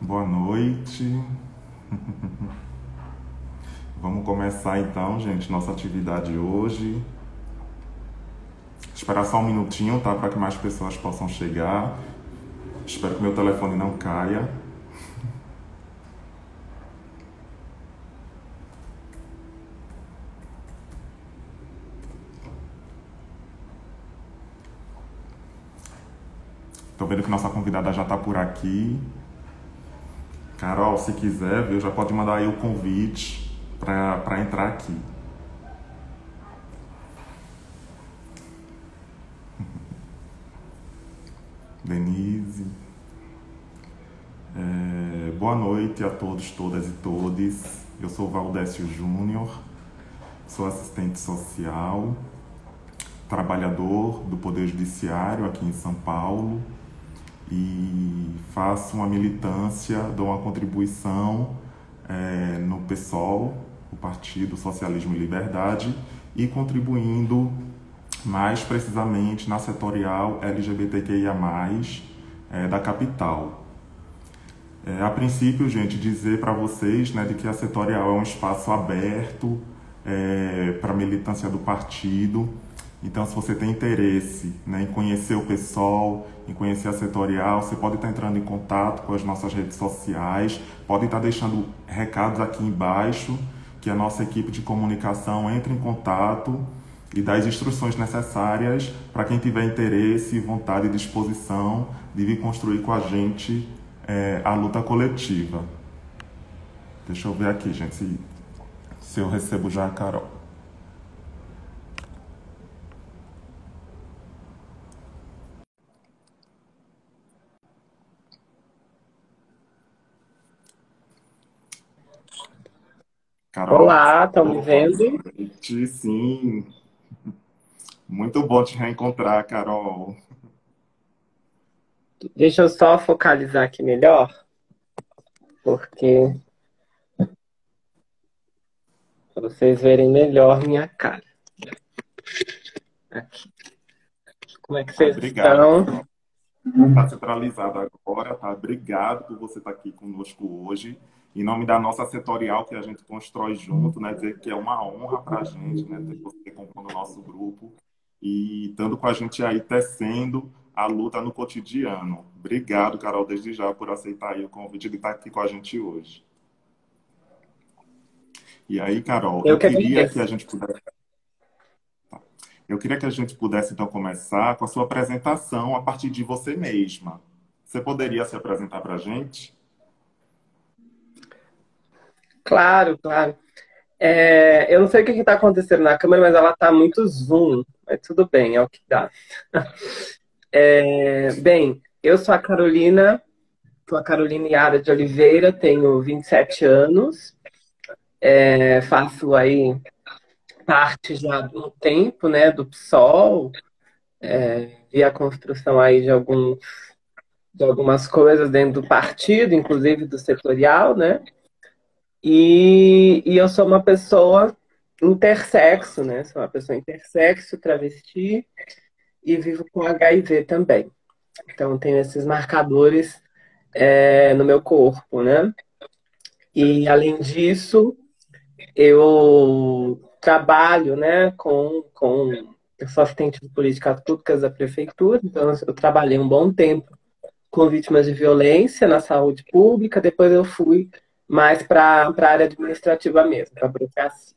Boa noite. Vamos começar então, gente, nossa atividade hoje. Esperar só um minutinho, tá? Para que mais pessoas possam chegar. Espero que meu telefone não caia. Tô vendo que nossa convidada já tá por aqui. Carol, se quiser, viu, já pode mandar aí o convite para entrar aqui. Denise. Boa noite a todos, todas e todes. Eu sou Valdécio Júnior, sou assistente social, trabalhador do Poder Judiciário aqui em São Paulo e faço uma militância, dou uma contribuição no PSOL, o Partido Socialismo e Liberdade, e contribuindo mais precisamente na setorial LGBTQIA+, da capital. A princípio, gente, dizer para vocês, né, de que a setorial é um espaço aberto para a militância do partido. Então, se você tem interesse, né, em conhecer o PSOL, em conhecer a setorial, você pode estar entrando em contato com as nossas redes sociais, pode estar deixando recados aqui embaixo, que a nossa equipe de comunicação entre em contato e dá as instruções necessárias para quem tiver interesse, vontade e disposição de vir construir com a gente a luta coletiva. Deixa eu ver aqui, gente, se eu recebo já a Carol. Carol, Olá, estão me boa vendo? noite, sim. Muito bom te reencontrar, Carol. Deixa eu só focalizar aqui melhor, porque para vocês verem melhor minha cara. Aqui. Como é que Ah, vocês obrigado, estão? Carol. Está centralizado agora, tá? Obrigado por você estar aqui conosco hoje. Em nome da nossa setorial que a gente constrói junto, né? Dizer que é uma honra para a gente, né? Ter você compondo o nosso grupo e estando com a gente aí tecendo a luta no cotidiano. Obrigado, Carol, desde já por aceitar aí o convite de estar aqui com a gente hoje. E aí, Carol, Eu que agradeço. eu queria que a gente pudesse então começar com a sua apresentação a partir de você mesma. Você poderia se apresentar para a gente? Claro, claro. Eu não sei o que está acontecendo na câmera, mas ela está muito zoom. Mas tudo bem, é o que dá. Bem, eu sou a Carolina Yara de Oliveira, tenho 27 anos, faço aí parte já de um tempo, né, do PSOL, vi a construção aí de algumas coisas dentro do partido, inclusive do setorial, né? E eu sou uma pessoa intersexo, né? Sou uma pessoa intersexo, travesti e vivo com HIV também. Então, tenho esses marcadores no meu corpo, né? E, além disso, eu trabalho, né, eu sou assistente de políticas públicas da prefeitura, então eu trabalhei um bom tempo com vítimas de violência na saúde pública, depois eu fui mais para a área administrativa mesmo, para a burocracia.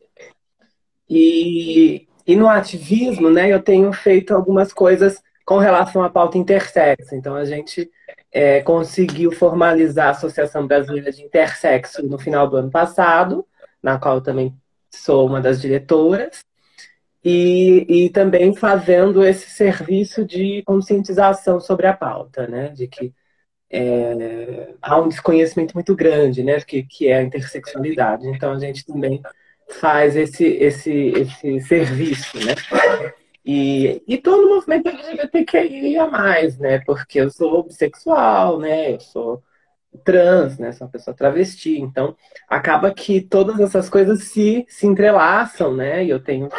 E no ativismo, né, eu tenho feito algumas coisas com relação à pauta intersexo. Então, a gente conseguiu formalizar a Associação Brasileira de Intersexo no final do ano passado, na qual eu também sou uma das diretoras, e também fazendo esse serviço de conscientização sobre a pauta, né, de que há um desconhecimento muito grande, né, que é a intersexualidade. Então, a gente também faz esse serviço, né? E todo o movimento LGBTQIA+, né? Porque eu sou bissexual, né? Eu sou trans, né? Sou uma pessoa travesti. Então, acaba que todas essas coisas se entrelaçam, né? E eu tenho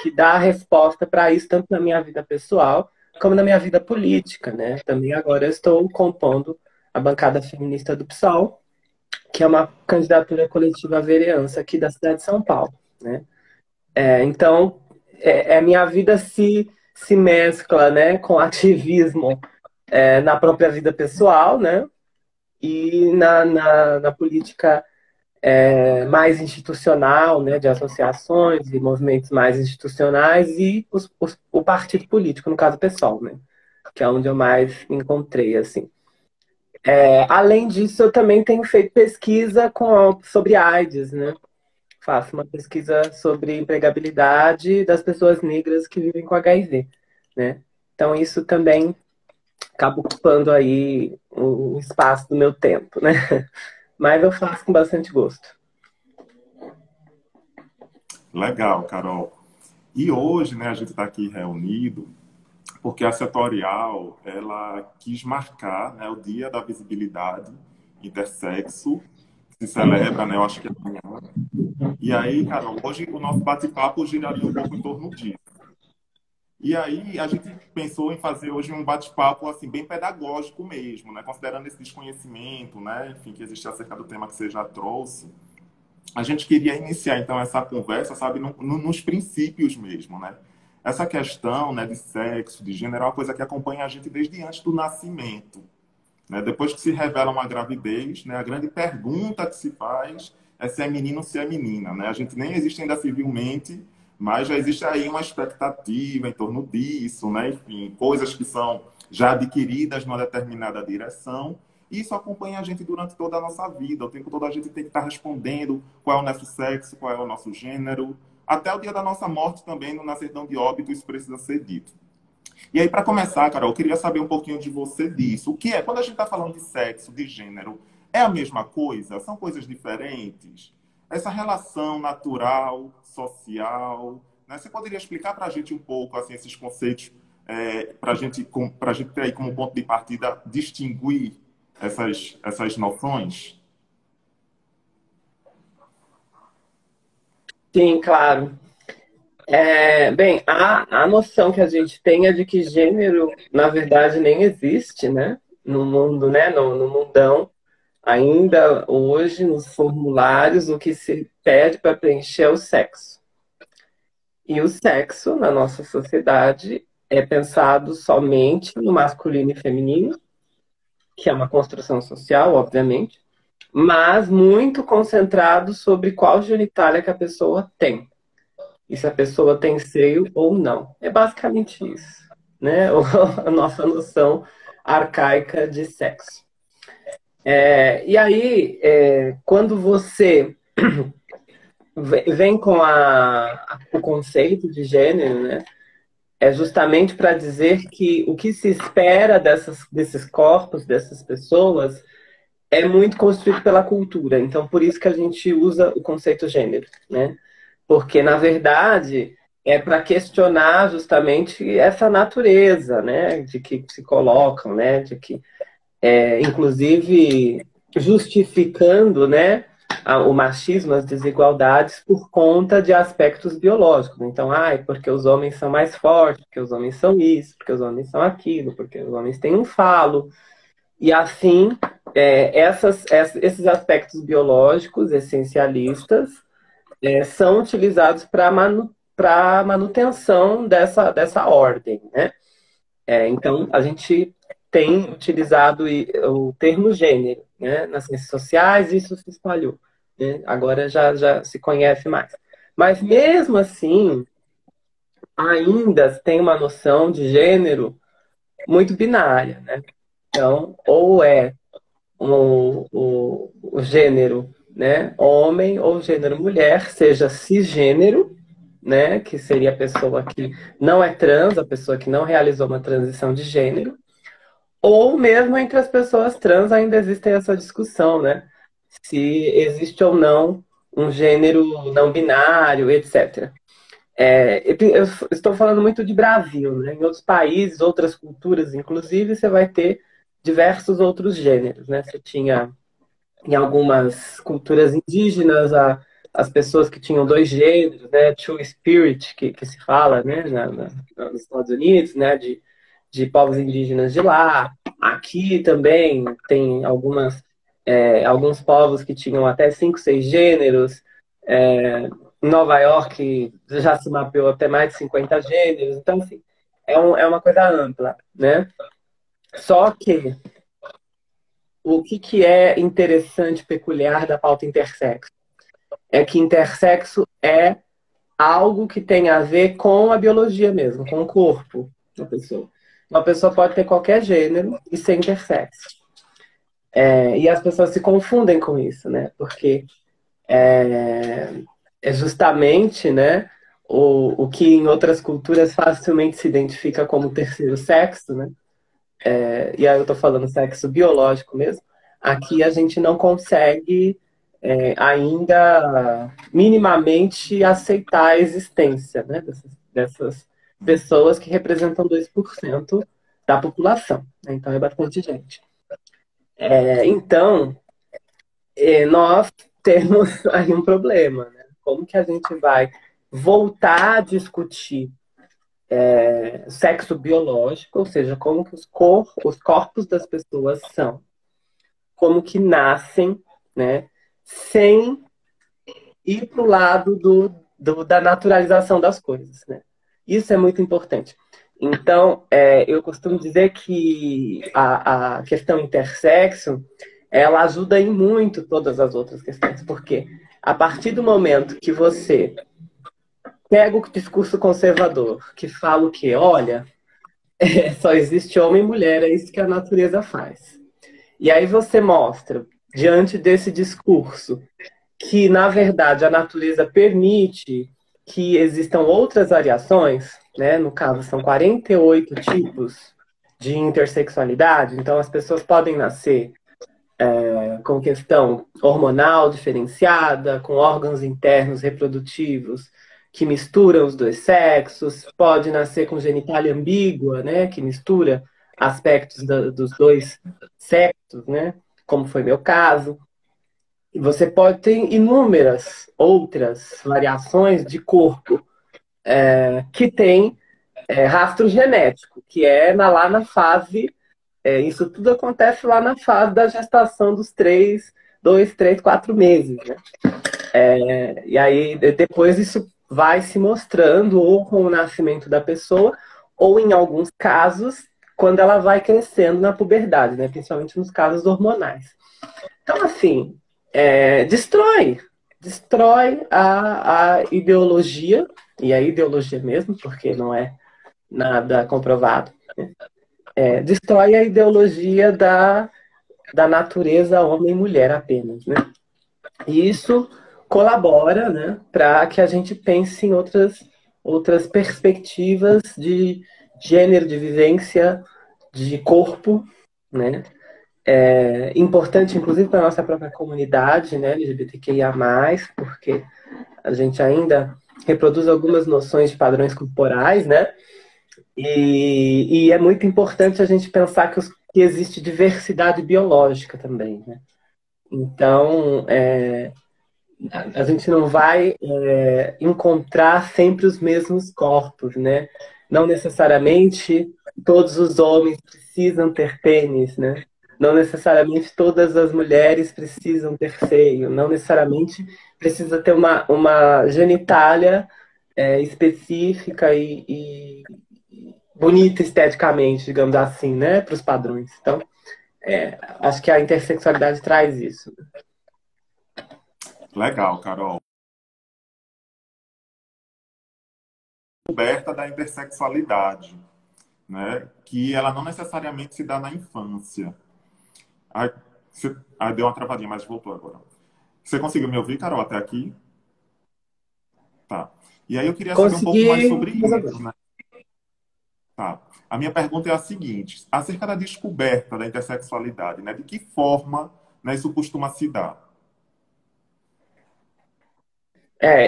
que dar a resposta para isso, tanto na minha vida pessoal, como na minha vida política, né? Também agora eu estou compondo a bancada feminista do PSOL, que é uma candidatura coletiva à vereança aqui da cidade de São Paulo, né? Então, a minha vida se mescla, né, com ativismo na própria vida pessoal, né, e na política mais institucional, né, de associações e movimentos mais institucionais e o partido político, no caso pessoal, né, que é onde eu mais me encontrei, assim. Além disso, eu também tenho feito pesquisa sobre AIDS, né? Faço uma pesquisa sobre empregabilidade das pessoas negras que vivem com HIV, né? Então, isso também acaba ocupando aí um espaço do meu tempo, né? Mas eu faço com bastante gosto. Legal, Carol. E hoje, né, a gente está aqui reunido porque a Setorial, ela quis marcar, né, o Dia da Visibilidade Intersexo, que se celebra, né, eu acho que é amanhã. E aí, Carol, hoje o nosso bate-papo giraria um pouco em torno disso. E aí a gente pensou em fazer hoje um bate-papo assim bem pedagógico mesmo, né, considerando esse desconhecimento, né, enfim, que existe acerca do tema que você já trouxe. A gente queria iniciar então essa conversa, sabe, nos princípios mesmo, né? Essa questão, né, de sexo, de gênero, é uma coisa que acompanha a gente desde antes do nascimento, né? Depois que se revela uma gravidez, né, a grande pergunta que se faz é se é menino ou se é menina, né? A gente nem existe ainda civilmente, mas já existe aí uma expectativa em torno disso, né? Enfim, coisas que são já adquiridas numa determinada direção. E isso acompanha a gente durante toda a nossa vida. O tempo todo a gente tem que estar respondendo qual é o nosso sexo, qual é o nosso gênero. Até o dia da nossa morte também, na certidão de óbito, isso precisa ser dito. E aí, para começar, Carol, eu queria saber um pouquinho de você disso. O que é, quando a gente está falando de sexo, de gênero, é a mesma coisa? São coisas diferentes? Essa relação natural, social, né? Você poderia explicar para a gente um pouco assim, esses conceitos, para a gente ter aí como ponto de partida distinguir essas noções? Sim, claro. Bem, a noção que a gente tem é de que gênero, na verdade, nem existe, né? No mundo, né? No mundão. Ainda hoje, nos formulários, o que se pede para preencher é o sexo. E o sexo, na nossa sociedade, é pensado somente no masculino e feminino, que é uma construção social, obviamente, mas muito concentrado sobre qual genitália que a pessoa tem. E se a pessoa tem seio ou não. É basicamente isso, né? A nossa noção arcaica de sexo. E aí, quando você vem com o conceito de gênero, né? É justamente para dizer que o que se espera desses corpos, dessas pessoas, é muito construído pela cultura. Então, por isso que a gente usa o conceito gênero, né? Porque, na verdade, é para questionar justamente essa natureza, né? De que se colocam, né? De que, inclusive, justificando, né? O machismo, as desigualdades por conta de aspectos biológicos. Então, porque os homens são mais fortes, porque os homens são isso, porque os homens são aquilo, porque os homens têm um falo. E assim, esses aspectos biológicos essencialistas são utilizados para manutenção dessa ordem, né? Então, a gente tem utilizado o termo gênero, né? Nas ciências sociais, isso se espalhou, né? Agora já se conhece mais. Mas mesmo assim, ainda tem uma noção de gênero muito binária, né? Então, ou é o gênero, né, homem ou gênero mulher, seja cisgênero, né, que seria a pessoa que não é trans, a pessoa que não realizou uma transição de gênero, ou mesmo entre as pessoas trans ainda existe essa discussão, né, se existe ou não um gênero não binário, etc. Eu estou falando muito de Brasil, né? Em outros países, outras culturas, inclusive, você vai ter diversos outros gêneros, né? Você tinha em algumas culturas indígenas as pessoas que tinham dois gêneros, né? Two spirit, que se fala, né? Nos Estados Unidos, né? De de povos indígenas de lá. Aqui também tem alguns povos que tinham até 5, 6 gêneros. Em Nova York já se mapeou até mais de 50 gêneros. Então, assim, é uma coisa ampla, né? Só que o que é interessante, peculiar da pauta intersexo? É que intersexo é algo que tem a ver com a biologia mesmo, com o corpo da pessoa. Uma pessoa pode ter qualquer gênero e ser intersexo. E as pessoas se confundem com isso, né? Porque é justamente, né, o que em outras culturas facilmente se identifica como terceiro sexo, né? E aí eu tô falando sexo biológico mesmo. Aqui a gente não consegue ainda minimamente aceitar a existência, né, dessas pessoas que representam 2% da população, né? Então é bastante gente. Então, nós temos aí um problema, né? Como que a gente vai voltar a discutir sexo biológico, ou seja, como que os corpos das pessoas são, como que nascem, né? Sem ir para o lado da naturalização das coisas, né? Isso é muito importante. Então, eu costumo dizer que a questão intersexo, ela ajuda em muito todas as outras questões, porque a partir do momento que você pega o discurso conservador, que fala o quê? Olha, só existe homem e mulher, é isso que a natureza faz. E aí você mostra, diante desse discurso, que, na verdade, a natureza permite que existam outras variações, né? No caso, são 48 tipos de intersexualidade, então as pessoas podem nascer com questão hormonal diferenciada, com órgãos internos reprodutivos que misturam os dois sexos, pode nascer com genitália ambígua, né? Que mistura aspectos dos dois sexos, né? Como foi meu caso. E você pode ter inúmeras outras variações de corpo que tem rastro genético, que é lá na fase. Isso tudo acontece lá na fase da gestação dos 2, 3, 4 meses, né? E aí depois isso vai se mostrando ou com o nascimento da pessoa, ou em alguns casos, quando ela vai crescendo na puberdade, né? Principalmente nos casos hormonais. Então, assim, destrói a ideologia, e a ideologia mesmo, porque não é nada comprovado, né? Destrói a ideologia da natureza homem e mulher apenas, né? E isso colabora, né, para que a gente pense em outras perspectivas de gênero, de vivência, de corpo, né? Importante, inclusive, para a nossa própria comunidade, né, LGBTQIA+, porque a gente ainda reproduz algumas noções de padrões corporais, né? E é muito importante a gente pensar que existe diversidade biológica também, né? Então, a gente não vai encontrar sempre os mesmos corpos, né? Não necessariamente todos os homens precisam ter pênis, né? Não necessariamente todas as mulheres precisam ter seio, não necessariamente precisa ter uma genitália específica e bonita esteticamente, digamos assim, né? Para os padrões. Então, acho que a intersexualidade traz isso. Legal, Carol. Descoberta da intersexualidade, né? Que ela não necessariamente se dá na infância. Ai, deu uma travadinha, mas voltou agora. Você conseguiu me ouvir, Carol, até aqui? Tá. E aí eu queria saber um pouco mais Consegui. sobre isso, né? Tá. A minha pergunta é a seguinte: acerca da descoberta da intersexualidade, né? De que forma, né, isso costuma se dar?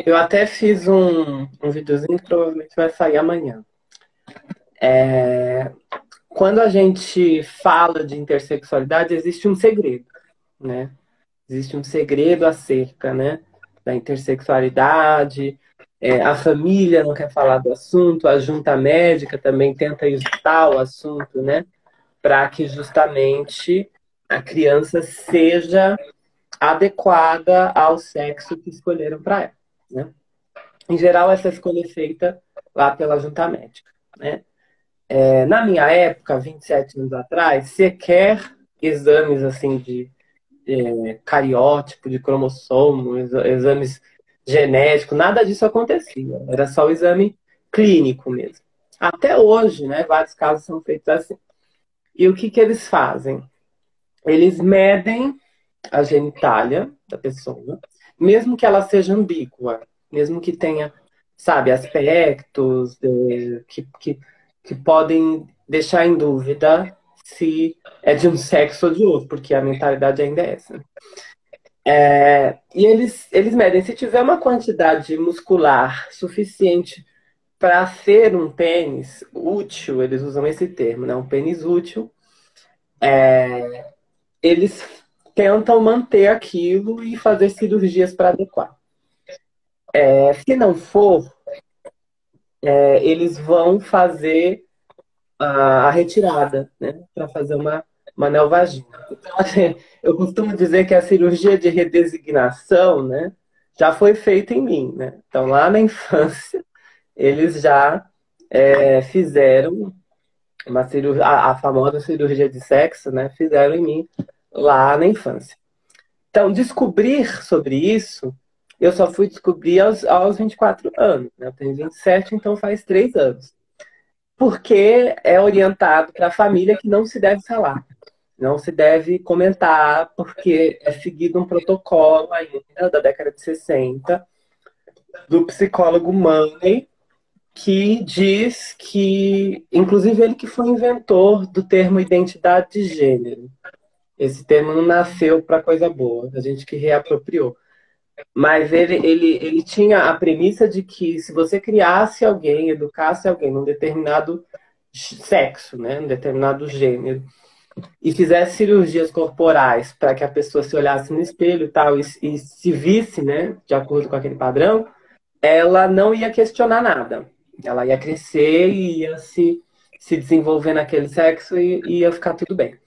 Eu até fiz um videozinho que provavelmente vai sair amanhã. Quando a gente fala de intersexualidade, existe um segredo, né? Existe um segredo acerca, né, da intersexualidade, a família não quer falar do assunto, a junta médica também tenta evitar o assunto, né? Para que justamente a criança seja adequada ao sexo que escolheram para ela, né? Em geral, essa escolha é feita lá pela junta médica, né? Na minha época, 27 anos atrás, sequer exames assim de cariótipo, de cromossomo, exames genéticos, nada disso acontecia. Era só o exame clínico mesmo. Até hoje, né, vários casos são feitos assim. E o que que eles fazem? Eles medem a genitália da pessoa, mesmo que ela seja ambígua, mesmo que tenha, sabe, aspectos que podem deixar em dúvida se é de um sexo ou de outro, porque a mentalidade ainda é essa. E eles medem se tiver uma quantidade muscular suficiente para ser um pênis útil, eles usam esse termo, né? Um pênis útil, eles tentam manter aquilo e fazer cirurgias para adequar. Se não for, eles vão fazer a retirada, né? Para fazer uma neovagina. Então, assim, eu costumo dizer que a cirurgia de redesignação, né, já foi feita em mim, né? Então, lá na infância, eles já fizeram uma cirurgia, a famosa cirurgia de sexo, né? Fizeram em mim lá na infância. Então, descobrir sobre isso, eu só fui descobrir aos 24 anos, né? Eu tenho 27, então faz 3 anos. Porque é orientado para a família que não se deve falar, não se deve comentar, porque é seguido um protocolo ainda da década de 60 do psicólogo Money, que diz que, inclusive ele que foi inventor do termo identidade de gênero. Esse termo não nasceu para coisa boa, a gente que reapropriou. Mas ele tinha a premissa de que se você criasse alguém, educasse alguém num determinado sexo, né, num determinado gênero, e fizesse cirurgias corporais para que a pessoa se olhasse no espelho e tal, e se visse, né, de acordo com aquele padrão, ela não ia questionar nada. Ela ia crescer e ia se desenvolver naquele sexo e ia ficar tudo bem.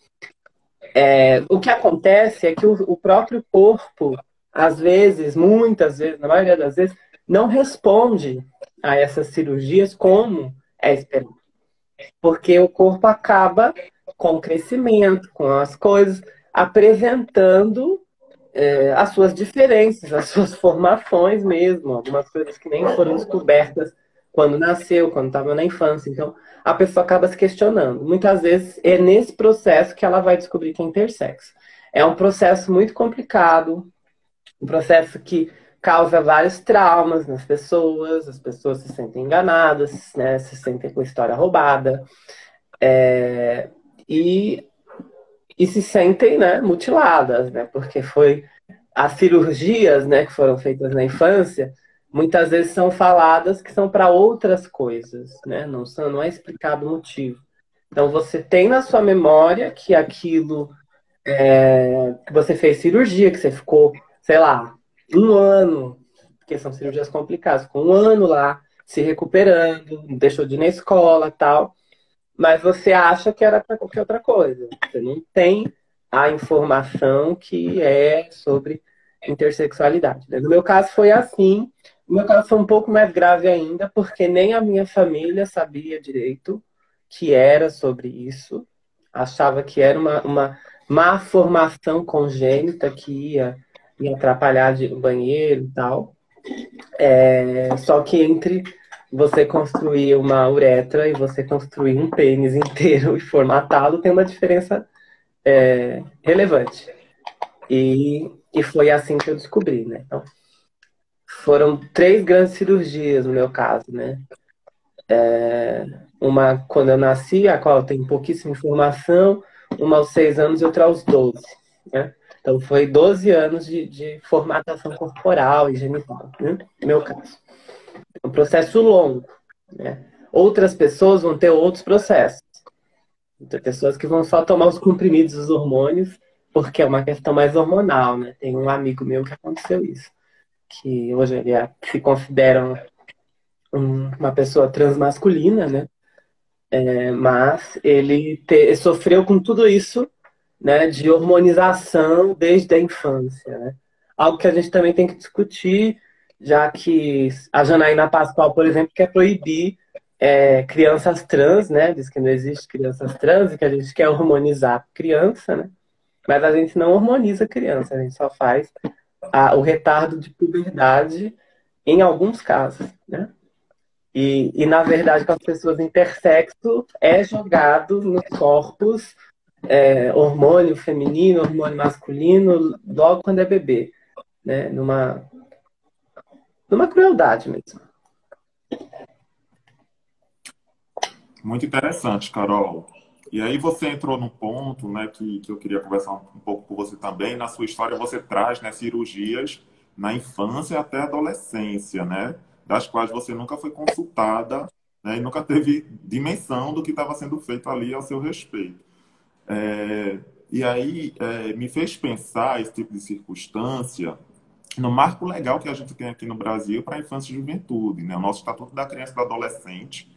O que acontece é que o próprio corpo, às vezes, muitas vezes, na maioria das vezes, não responde a essas cirurgias como é esperado. Porque o corpo acaba com o crescimento, com as coisas, apresentando as suas diferenças, as suas formações mesmo, algumas coisas que nem foram descobertas quando nasceu, quando estava na infância. Então, a pessoa acaba se questionando. Muitas vezes é nesse processo que ela vai descobrir que é intersexo. É um processo muito complicado, um processo que causa vários traumas nas pessoas, as pessoas se sentem enganadas, né, se sentem com história roubada, e se sentem, né, mutiladas, né, porque as cirurgias, né, que foram feitas na infância, muitas vezes são faladas que são para outras coisas, né, não é explicado o motivo. Então você tem na sua memória que aquilo que você fez cirurgia, que você ficou, sei lá, 1 ano, porque são cirurgias complicadas, com 1 ano lá, se recuperando, deixou de ir na escola, tal, mas você acha que era para qualquer outra coisa. Você não tem a informação que é sobre intersexualidade, né? No meu caso foi assim. No meu caso foi um pouco mais grave ainda, porque nem a minha família sabia direito que era sobre isso. Achava que era uma má formação congênita que ia me atrapalhar de banheiro e tal. Só que entre você construir uma uretra e você construir um pênis inteiro e formatá-lo tem uma diferença relevante. E foi assim que eu descobri, né? Então, foram 3 grandes cirurgias no meu caso, né? Uma quando eu nasci, a qual tem pouquíssima informação, uma aos 6 anos e outra aos 12, né? Então foi 12 anos de formatação corporal e genital, né? No meu caso. É um processo longo, né? Outras pessoas vão ter outros processos. Tem pessoas que vão só tomar os comprimidos dos hormônios, porque é uma questão mais hormonal, né? Tem um amigo meu que aconteceu isso. que hoje ele se considera uma pessoa transmasculina, né? Mas ele sofreu com tudo isso, né, de hormonização desde a infância, né? Algo que a gente também tem que discutir, já que a Janaína Pascoal, por exemplo, quer proibir crianças trans, né? Diz que não existe crianças trans e que a gente quer hormonizar criança, né? Mas a gente não hormoniza criança, a gente só faz o retardo de puberdade em alguns casos, né? Na verdade, com as pessoas intersexo, é jogado nos corpos hormônio feminino, hormônio masculino, logo quando é bebê, né? Numa crueldade mesmo. Muito interessante, Carol. E aí você entrou num ponto, né, que eu queria conversar um pouco com você também. Na sua história você traz, né, cirurgias na infância até a adolescência, né, das quais você nunca foi consultada, né, e nunca teve dimensão do que estava sendo feito ali ao seu respeito. E aí me fez pensar esse tipo de circunstância no marco legal que a gente tem aqui no Brasil para a infância e juventude, né, o nosso Estatuto da Criança e do Adolescente,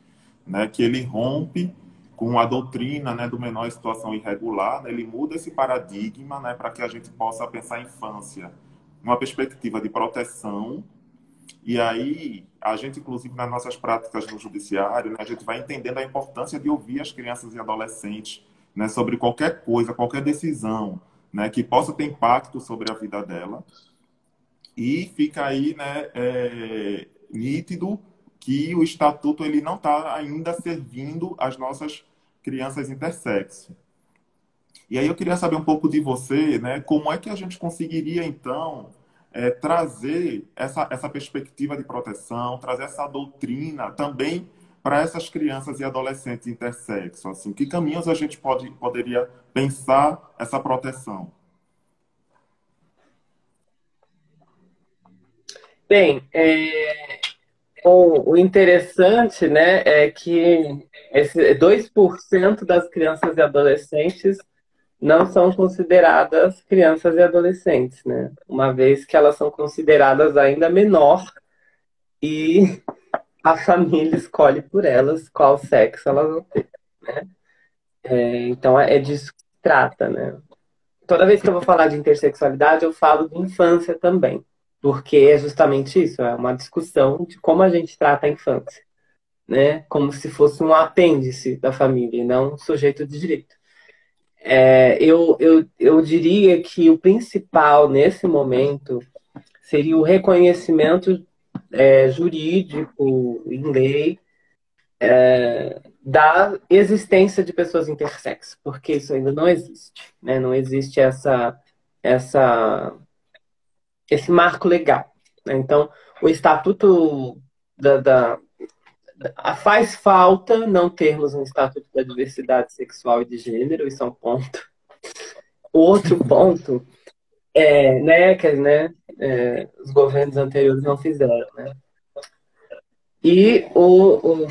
né, que ele rompe com a doutrina, né, do menor em situação irregular, né, ele muda esse paradigma, né, para que a gente possa pensar a infância numa perspectiva de proteção. E aí a gente, inclusive, nas nossas práticas no judiciário, né, a gente vai entendendo a importância de ouvir as crianças e adolescentes, né, sobre qualquer coisa, qualquer decisão, né, que possa ter impacto sobre a vida dela. E fica aí, né, nítido que o estatuto ele não está ainda servindo as nossas crianças intersexo. E aí eu queria saber um pouco de você, né, como é que a gente conseguiria, então, trazer essa perspectiva de proteção, trazer essa doutrina também para essas crianças e adolescentes intersexo? Assim, que caminhos a gente poderia pensar essa proteção? Bem, o interessante, né, é que esse 2% das crianças e adolescentes não são consideradas crianças e adolescentes, né? Uma vez que elas são consideradas ainda menor e a família escolhe por elas qual sexo elas vão ter, né? Então é disso que se trata, né? Toda vez que eu vou falar de intersexualidade, eu falo de infância também, porque é justamente isso, é uma discussão de como a gente trata a infância, né? Como se fosse um apêndice da família e não um sujeito de direito. Eu diria que o principal nesse momento seria o reconhecimento jurídico, em lei, da existência de pessoas intersexo, porque isso ainda não existe, né? Não existe essa, esse marco legal, né? Então, o Estatuto faz falta não termos um Estatuto da Diversidade Sexual e de Gênero, isso é um ponto. O outro ponto né, os governos anteriores não fizeram, né? E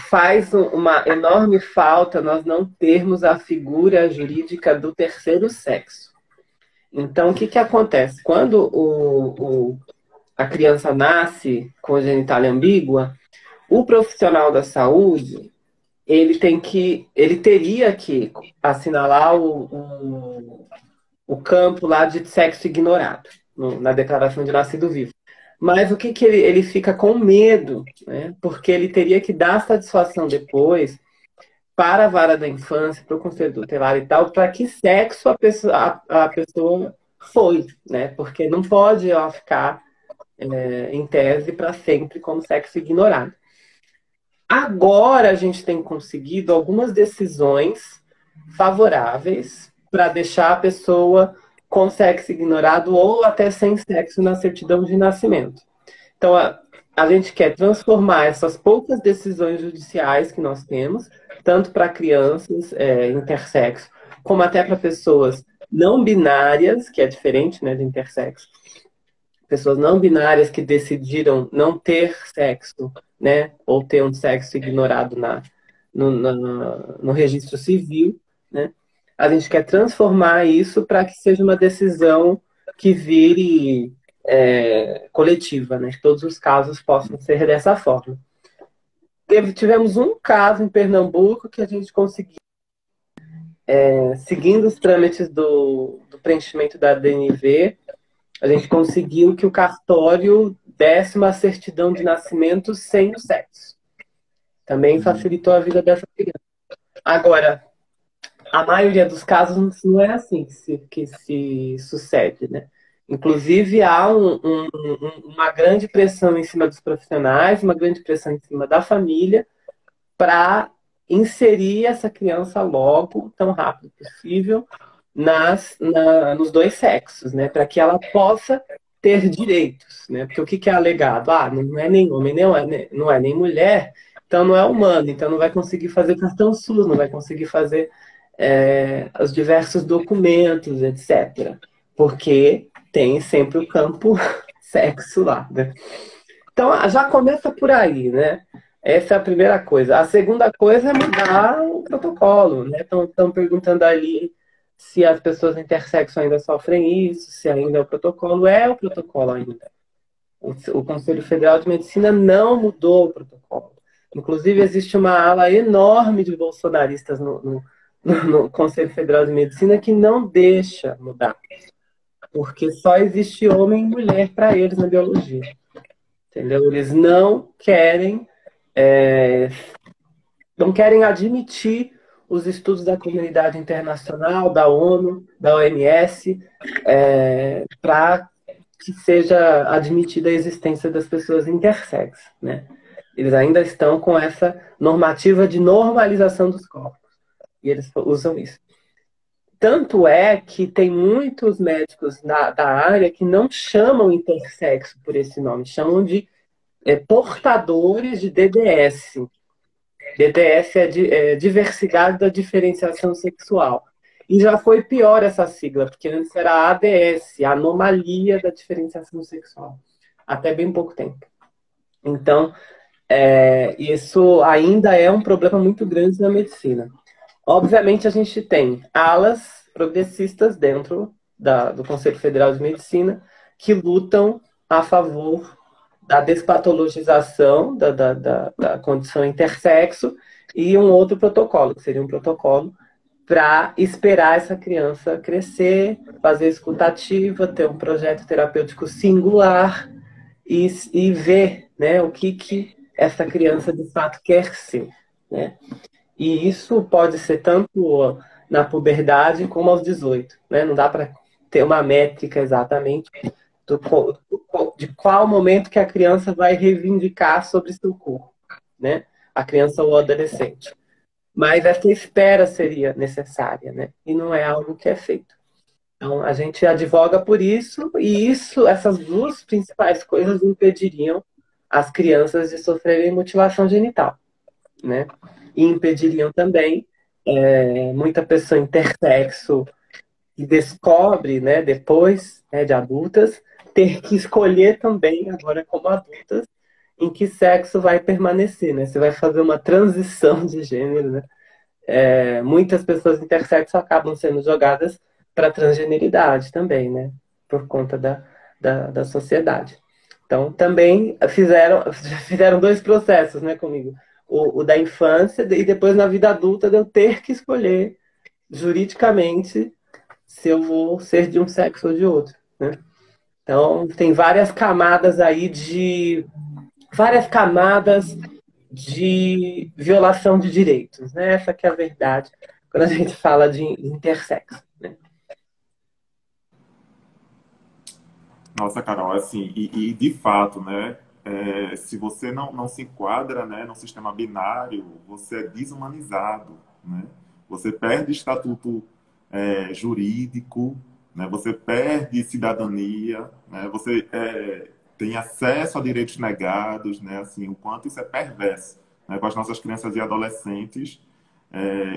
faz uma enorme falta nós não termos a figura jurídica do terceiro sexo. Então, o que acontece? Quando a criança nasce com genitália ambígua, o profissional da saúde ele teria que assinalar o campo lá de sexo ignorado, na declaração de nascido vivo. Mas o que ele fica com medo, né? Porque ele teria que dar satisfação depois para a vara da infância, para o conselho tutelar e tal, para que sexo a pessoa foi, né? Porque não pode ela ficar em tese para sempre como sexo ignorado. Agora a gente tem conseguido algumas decisões favoráveis para deixar a pessoa com sexo ignorado ou até sem sexo na certidão de nascimento. Então, a gente quer transformar essas poucas decisões judiciais que nós temos, tanto para crianças intersexo, como até para pessoas não binárias, que é diferente, né, de intersexo, pessoas não binárias que decidiram não ter sexo, né, ou ter um sexo ignorado no registro civil, né? A gente quer transformar isso para que seja uma decisão que vire coletiva, né? Que todos os casos possam ser dessa forma. Tivemos um caso em Pernambuco que a gente conseguiu, seguindo os trâmites do preenchimento da DNV, a gente conseguiu que o cartório desse uma certidão de nascimento sem o sexo. Também facilitou a vida dessa criança. Agora, a maioria dos casos não é assim que se sucede, né? Inclusive, há uma grande pressão em cima dos profissionais, uma grande pressão em cima da família, para inserir essa criança logo, tão rápido possível, nos dois sexos, né? Para que ela possa ter direitos, né? Porque o que é alegado? Ah, não é nem homem, não é nem mulher, então não é humano, então não vai conseguir fazer cartão SUS, não vai conseguir fazer os diversos documentos, etc. Porque tem sempre o campo sexo lá, né? Então, já começa por aí, né? Essa é a primeira coisa. A segunda coisa é mudar o protocolo, né? Estão perguntando ali se as pessoas intersexo ainda sofrem isso, se ainda é o protocolo. É o protocolo ainda. O Conselho Federal de Medicina não mudou o protocolo. Inclusive, existe uma ala enorme de bolsonaristas no Conselho Federal de Medicina que não deixa mudar. Porque só existe homem e mulher para eles na biologia. Entendeu? Eles não querem admitir os estudos da comunidade internacional, da ONU, da OMS, para que seja admitida a existência das pessoas intersexo, né? Eles ainda estão com essa normativa de normalização dos corpos. E eles usam isso. Tanto é que tem muitos médicos da área que não chamam intersexo por esse nome, chamam de portadores de DDS. DDS é diversidade da diferenciação sexual. E já foi pior essa sigla, porque antes era ADS, anomalia da diferenciação sexual. Até bem pouco tempo. Então, isso ainda é um problema muito grande na medicina. Obviamente, a gente tem alas progressistas dentro do Conselho Federal de Medicina que lutam a favor da despatologização da condição intersexo e um outro protocolo, que seria um protocolo para esperar essa criança crescer, fazer escutativa, ter um projeto terapêutico singular e ver, né, o que essa criança de fato quer ser, né? E isso pode ser tanto na puberdade como aos 18, né? Não dá para ter uma métrica exatamente de qual momento que a criança vai reivindicar sobre seu corpo, né? A criança ou o adolescente. Mas essa espera seria necessária, né? E não é algo que é feito. Então, a gente advoga por isso, e essas duas principais coisas impediriam as crianças de sofrerem mutilação genital, né? E impediriam também muita pessoa intersexo que descobre, né, depois, né, de adultas, ter que escolher também, agora como adultas, em que sexo vai permanecer, né? Você vai fazer uma transição de gênero, né? Muitas pessoas intersexo acabam sendo jogadas para transgeneridade também, né? Por conta da sociedade. Então, também fizeram dois processos, né, comigo. O da infância e depois na vida adulta de eu ter que escolher juridicamente se eu vou ser de um sexo ou de outro, né? Então, tem várias camadas de violação de direitos, né? Essa que é a verdade quando a gente fala de intersexo, né? Nossa, Carol, assim, e de fato, né? Se você não se enquadra, né, no sistema binário, você é desumanizado, né? Você perde estatuto jurídico, né? Você perde cidadania, né? Você tem acesso a direitos negados, né? Assim, o quanto isso é perverso, né? Com as nossas crianças e adolescentes,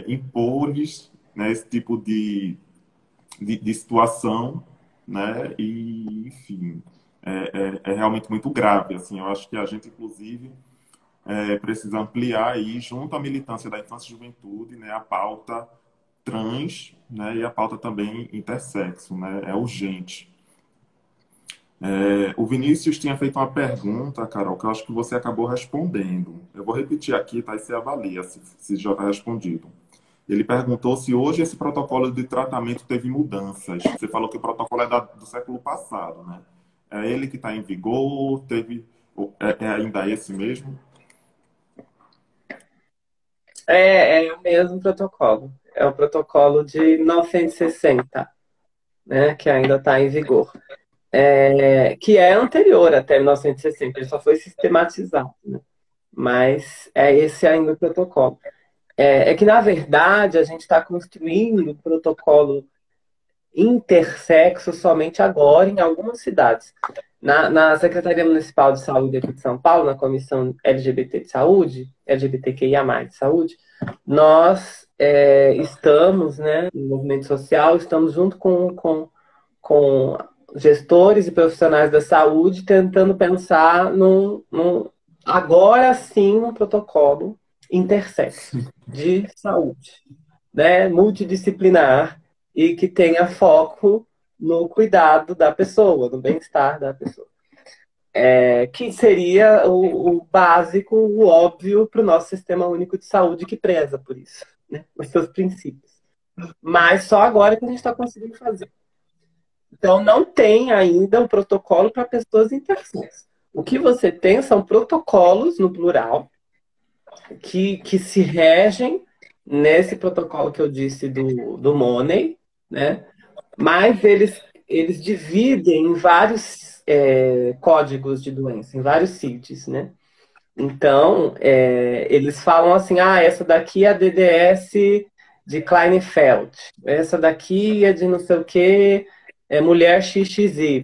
impor-lhes, né, esse tipo de situação, né? E, enfim, é realmente muito grave. Assim, eu acho que a gente, inclusive, precisa ampliar aí, junto à militância da infância e juventude, né, a pauta trans, né, e a pauta também intersexo, né? É urgente. O Vinícius tinha feito uma pergunta, Carol, que eu acho que você acabou respondendo. Eu vou repetir aqui, tá? E você avalia se já está respondido. Ele perguntou se hoje esse protocolo de tratamento teve mudanças. Você falou que o protocolo é do século passado, né? É ele que está em vigor? É ainda esse mesmo? É o mesmo protocolo. É o protocolo de 1960, né, que ainda está em vigor. Que é anterior até 1960, ele só foi sistematizado, né? Mas é esse ainda o protocolo. Que, na verdade, a gente está construindo o protocolo intersexo somente agora em algumas cidades. Na Secretaria Municipal de Saúde aqui de São Paulo, na Comissão LGBT de Saúde, LGBTQIA+, de saúde, nós estamos, né, no movimento social, estamos junto com gestores e profissionais da saúde tentando pensar agora sim, um protocolo intersexo de saúde, né, multidisciplinar e que tenha foco no cuidado da pessoa, no bem-estar da pessoa. Que seria o básico, o óbvio para o nosso sistema único de saúde que preza por isso, né, os seus princípios. Mas só agora que a gente está conseguindo fazer. Então, não tem ainda um protocolo para pessoas intersexo. O que você tem são protocolos, no plural, que se regem nesse protocolo que eu disse do Money, né? Mas eles dividem em vários códigos de doença, em vários CIDs, né? Então, eles falam assim, essa daqui é a DDS de Klinefelter, essa daqui é de não sei o que, mulher XXY.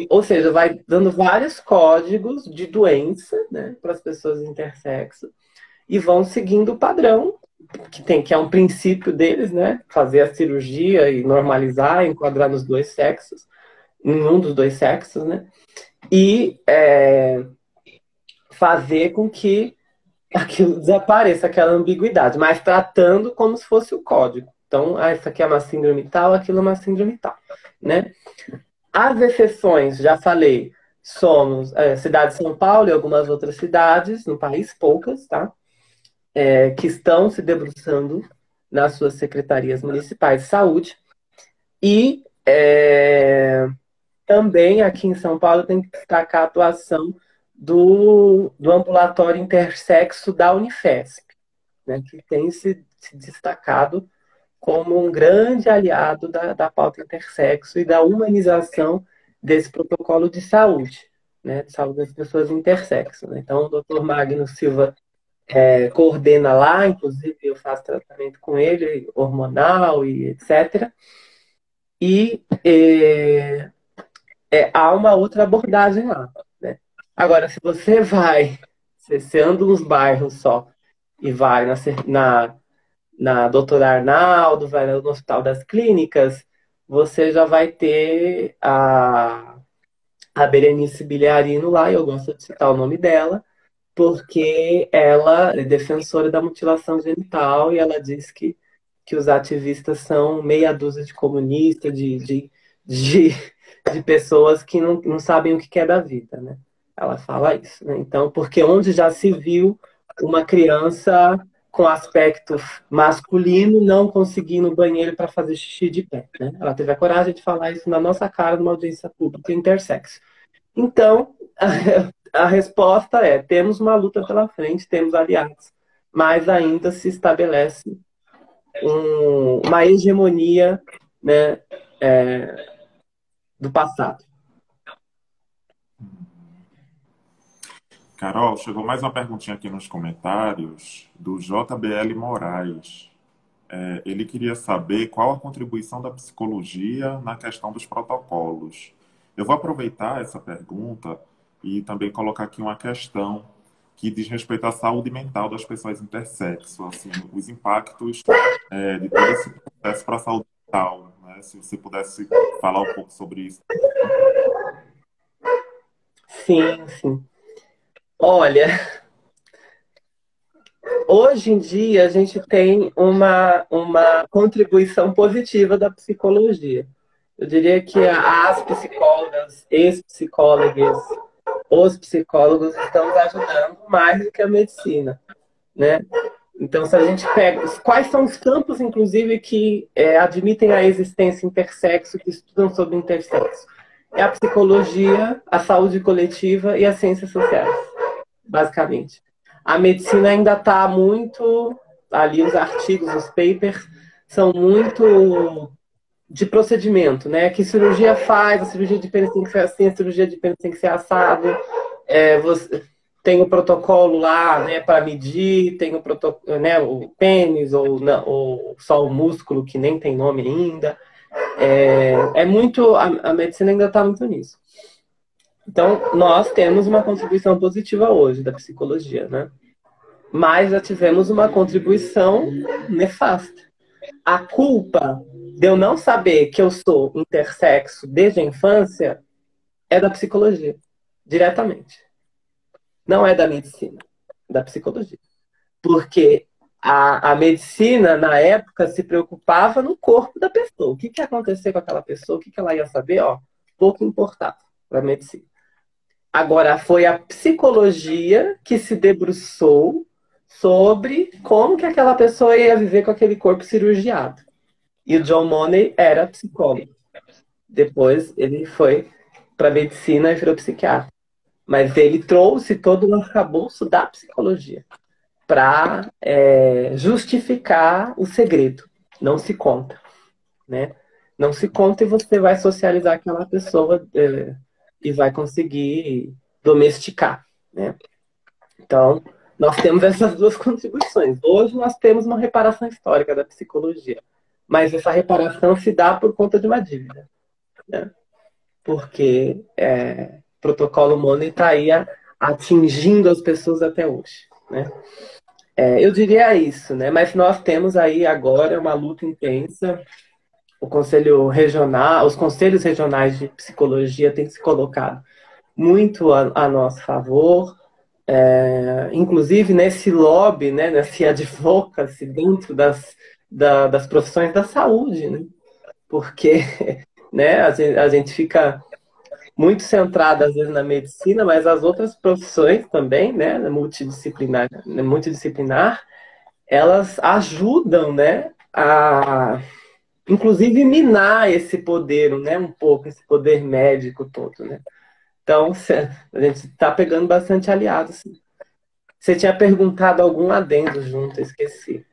Ou seja, vai dando vários códigos de doença, né, para as pessoas intersexo, e vão seguindo o padrão que é um princípio deles, né? Fazer a cirurgia e normalizar, enquadrar nos dois sexos, em um dos dois sexos, né? E fazer com que aquilo desapareça, aquela ambiguidade, mas tratando como se fosse o código. Então, isso aqui é uma síndrome tal, aquilo é uma síndrome tal, né? As exceções, já falei, somos cidade de São Paulo e algumas outras cidades no país, poucas, tá? Que estão se debruçando nas suas secretarias municipais de saúde. E também aqui em São Paulo tem que destacar a atuação do ambulatório intersexo da Unifesp, né, que tem se destacado como um grande aliado da pauta intersexo e da humanização desse protocolo de saúde, né, de saúde das pessoas intersexo. Né? Então, o Dr. Magno Silva coordena lá, inclusive eu faço tratamento com ele, hormonal e etc. E há uma outra abordagem lá. Né? Agora, se você anda nos bairros só e vai na Doutora Arnaldo, vai no Hospital das Clínicas, você já vai ter a Berenice Biliarino lá, e eu gosto de citar o nome dela, porque ela é defensora da mutilação genital e ela diz que os ativistas são meia dúzia de comunistas, de, de pessoas que não sabem o que é da vida, né? Ela fala isso, né? Então, porque onde já se viu uma criança com aspecto masculino não conseguir ir no banheiro para fazer xixi de pé, né? Ela teve a coragem de falar isso na nossa cara numa audiência pública intersexo. Então, a resposta é: temos uma luta pela frente, temos aliados, mas ainda se estabelece uma hegemonia, né, do passado. Carol, chegou mais uma perguntinha aqui nos comentários do JBL Moraes. Ele queria saber qual a contribuição da psicologia na questão dos protocolos. Eu vou aproveitar essa pergunta e também colocar aqui uma questão que diz respeito à saúde mental das pessoas intersexo, assim, os impactos de todo esse processo para a saúde mental, né? Se você pudesse falar um pouco sobre isso. Sim, sim. Olha, hoje em dia a gente tem uma contribuição positiva da psicologia. Eu diria que as psicólogas, ex-psicólogas, os psicólogos estão nos ajudando mais do que a medicina, né? Então, se a gente pega... Quais são os campos, inclusive, que admitem a existência intersexo, que estudam sobre intersexo? É a psicologia, a saúde coletiva e as ciências sociais, basicamente. A medicina ainda está muito... Ali, os artigos, os papers, são muito de procedimento, né? Que cirurgia faz, a cirurgia de pênis tem que ser assim, a cirurgia de pênis tem que ser assado. Você tem o protocolo lá, né, para medir, tem o protocolo, né, o pênis ou, não, ou só o músculo que nem tem nome ainda. Muito, a medicina ainda está muito nisso. Então, nós temos uma contribuição positiva hoje da psicologia, né? Mas já tivemos uma contribuição nefasta. A culpa de eu não saber que eu sou intersexo desde a infância é da psicologia, diretamente. Não é da medicina, é da psicologia. Porque a medicina, na época, se preocupava no corpo da pessoa. O que ia acontecer com aquela pessoa, o que ela ia saber, ó, pouco importava para a medicina. Agora, foi a psicologia que se debruçou sobre como que aquela pessoa ia viver com aquele corpo cirurgiado. E o John Money era psicólogo. Depois ele foi para medicina e virou psiquiatra. Mas ele trouxe todo o arcabouço da psicologia para justificar o segredo. Não se conta, né? Não se conta e você vai socializar aquela pessoa e vai conseguir domesticar, né? Então, nós temos essas duas contribuições. Hoje nós temos uma reparação histórica da psicologia, mas essa reparação se dá por conta de uma dívida, né? Porque o protocolo Money está aí atingindo as pessoas até hoje, né? Eu diria isso, né? Mas nós temos aí agora uma luta intensa. O Conselho Regional, os conselhos regionais de psicologia têm se colocado muito a nosso favor. Inclusive nesse lobby, né, nesse advocacy dentro das profissões da saúde, né? Porque né, a gente fica muito centrado às vezes na medicina, mas as outras profissões também, né, multidisciplinar, elas ajudam, né, a inclusive minar esse poder, né, um pouco esse poder médico todo, né? Então a gente está pegando bastante aliados. Você tinha perguntado algum adendo junto, eu esqueci.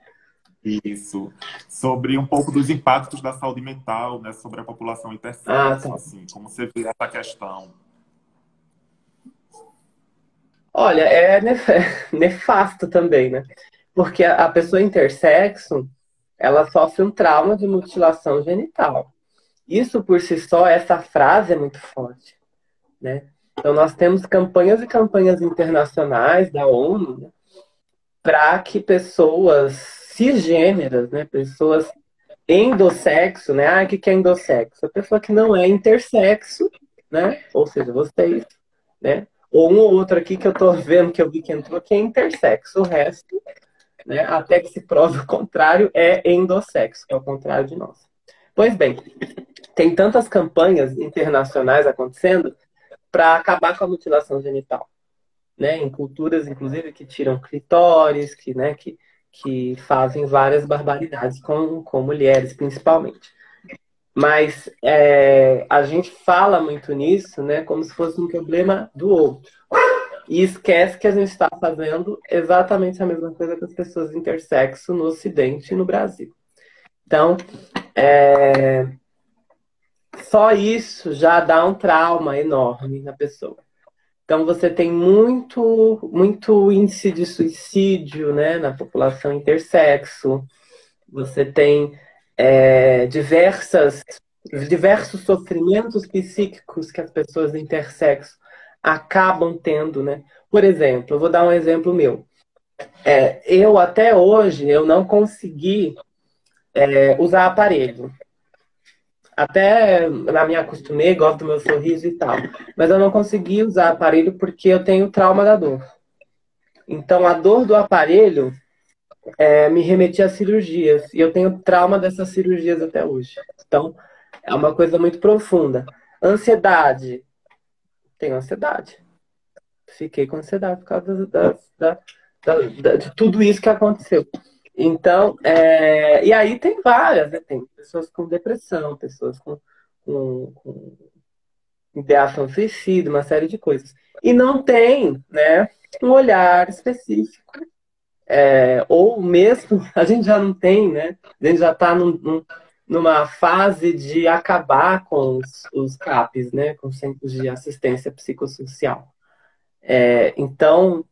Isso. Sobre um pouco dos impactos da saúde mental, né, sobre a população intersexo, Tá. assim, como você vê essa questão? Olha, nefasto também, né? Porque a pessoa intersexo, ela sofre um trauma de mutilação genital. Isso por si só, essa frase é muito forte, né? Então nós temos campanhas e campanhas internacionais da ONU, né, para que pessoas cisgêneras, né, pessoas endossexo, né? O que é endossexo? A pessoa que não é intersexo, né? Ou seja, vocês, né? Ou um ou outro aqui que eu tô vendo, que eu vi que entrou, que é intersexo. O resto, né, até que se prove o contrário, é endossexo, que é o contrário de nós. Pois bem, tem tantas campanhas internacionais acontecendo para acabar com a mutilação genital, né? Em culturas, inclusive, que tiram clitóris, que fazem várias barbaridades com mulheres, principalmente. Mas a gente fala muito nisso, né, como se fosse um problema do outro. E esquece que a gente está fazendo exatamente a mesma coisa com as pessoas intersexo no Ocidente e no Brasil. Então, só isso já dá um trauma enorme na pessoa. Então, você tem muito índice de suicídio, né, na população intersexo. Você tem diversos sofrimentos psíquicos que as pessoas intersexo acabam tendo, né? Por exemplo, eu vou dar um exemplo meu. Eu, até hoje, eu não consegui usar aparelho. Até me acostumei, gosto do meu sorriso e tal. Mas eu não consegui usar aparelho porque eu tenho trauma da dor. Então, a dor do aparelho me remetia a cirurgias. E eu tenho trauma dessas cirurgias até hoje. Então, É uma coisa muito profunda. Ansiedade. Tenho ansiedade. Fiquei com ansiedade por causa de tudo isso que aconteceu. Então, e aí tem várias, né? Tem pessoas com depressão, pessoas com ideação suicida, uma série de coisas. E não tem, né, um olhar específico. Ou mesmo, a gente já não tem, né? A gente já está numa fase de acabar com os CAPs, né? Com os centros de assistência psicossocial. Então,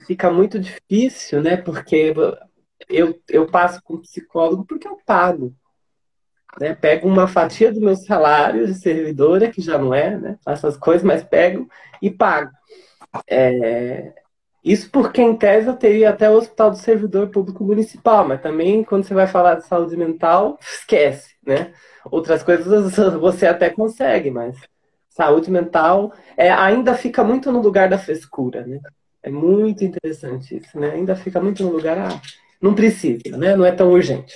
fica muito difícil, né? Porque eu passo com psicólogo porque eu pago. Né? Pego uma fatia do meu salário de servidora, que já não é, né? Faço as coisas, mas pego e pago. Isso porque, em tese, eu teria até o Hospital do Servidor Público Municipal, mas também, quando você vai falar de saúde mental, esquece, né? Outras coisas você até consegue, mas saúde mental ainda fica muito no lugar da frescura, né? É muito interessante isso, né? Ainda fica muito no lugar, não precisa, né? Não é tão urgente.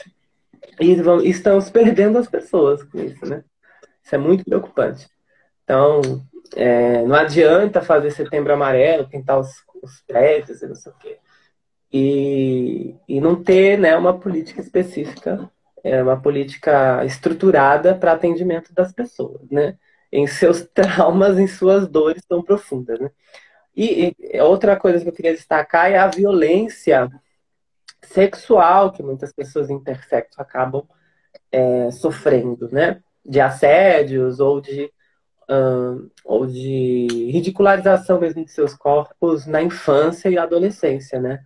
E estamos perdendo as pessoas com isso, né? Isso é muito preocupante. Então, não adianta fazer setembro amarelo, pintar os prédios e não sei o quê. E não ter, né, uma política específica, uma política estruturada para atendimento das pessoas, né? Em seus traumas, em suas dores tão profundas, né? E outra coisa que eu queria destacar é a violência sexual que muitas pessoas intersexo acabam sofrendo, né? De assédios ou de ridicularização mesmo de seus corpos na infância e adolescência, né?